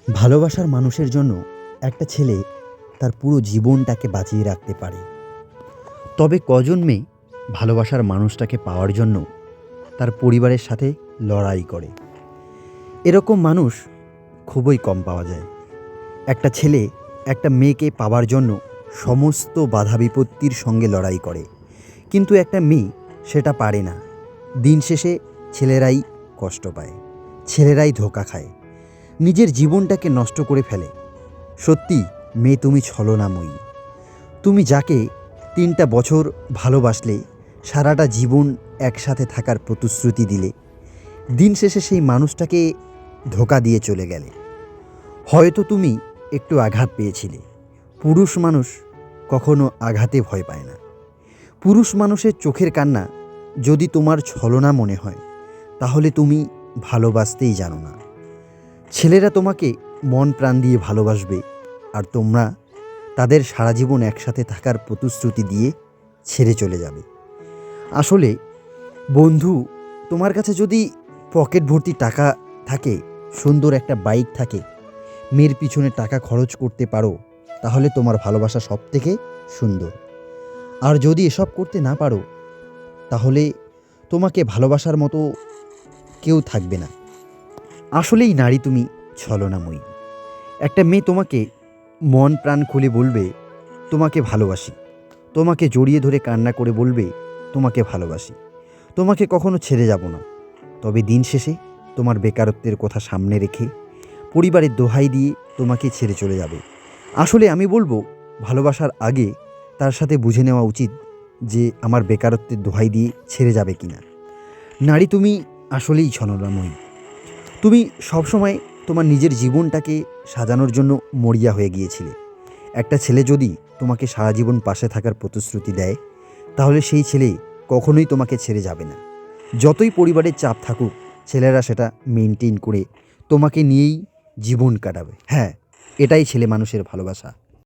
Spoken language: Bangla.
ভালোবাসার মানুষের জন্য একটা ছেলে তার পুরো জীবনটাকে বাঁচিয়ে রাখতে পারে। তবে কজন মেয়ে ভালোবাসার মানুষটাকে পাওয়ার জন্য তার পরিবারের সাথে লড়াই করে? এরকম মানুষ খুবই কম পাওয়া যায়। একটা ছেলে একটা মেয়েকে পাওয়ার জন্য সমস্ত বাধা বিপত্তির সঙ্গে লড়াই করে, কিন্তু একটা মেয়ে সেটা পারে না। দিন শেষে ছেলেরাই কষ্ট পায়, ছেলেরাই ধোঁকা খায়, নিজের জীবনটাকে নষ্ট করে ফেলে। সত্যি মেয়ে, তুমি ছলনাময়ী। তুমি যাকে 3টা বছর ভালোবাসলে, সারাটা জীবন একসাথে থাকার প্রতিশ্রুতি দিলে, দিন শেষে সেই মানুষটাকে ধোঁকা দিয়ে চলে গেলে। হয়তো তুমি একটু আঘাত পেয়েছিলে। পুরুষ মানুষ কখনো আঘাতে ভয় পায় না। পুরুষ মানুষের চোখের কান্না যদি তোমার ছলনা মনে হয়, তাহলে তুমি ভালোবাসতেই জানো না। ছেলেরা তোমাকে মন প্রাণ দিয়ে ভালোবাসবে, আর তোমরা তাদের সারা জীবন একসাথে থাকার প্রতিশ্রুতি দিয়ে ছেড়ে চলে যাবে। আসলে বন্ধু, তোমার কাছে যদি পকেট ভর্তি টাকা থাকে, সুন্দর একটা বাইক থাকে, মেয়ের পিছনে টাকা খরচ করতে পারো, তাহলে তোমার ভালোবাসা সব থেকে সুন্দর। আর যদি এসব করতে না পারো, তাহলে তোমাকে ভালোবাসার মতো কেউ থাকবে না। আসলেই নারী, তুমি ছলনাময়ী। একটা মেয়ে তোমাকে মন প্রাণ খুলে বলবে তোমাকে ভালোবাসি, তোমাকে জড়িয়ে ধরে কান্না করে বলবে তোমাকে ভালোবাসি, তোমাকে কখনো ছেড়ে যাব না। তবে দিন শেষে তোমার বেকারত্বের কথা সামনে রেখে পরিবারের দোহাই দিয়ে তোমাকে ছেড়ে চলে যাবে। আসলে আমি বলবো, ভালোবাসার আগে তার সাথে বুঝে নেওয়া উচিত যে আমার বেকারত্বের দোহাই দিয়ে ছেড়ে যাবে কিনা। নারী, তুমি আসলেই ছলনাময়ী। তুমি সবসময় তোমার নিজের জীবনটাকে সাজানোর জন্য মরিয়া হয়ে গিয়েছিলে। একটা ছেলে যদি তোমাকে সারা জীবন পাশে থাকার প্রতিশ্রুতি দেয়, তাহলে সেই ছেলে কখনোই তোমাকে ছেড়ে যাবে না। যতই পরিবারের চাপ থাকুক, ছেলেরা সেটা মেনটেন করে তোমাকে নিয়েই জীবন কাটাবে। হ্যাঁ, এটাই ছেলে মানুষের ভালোবাসা।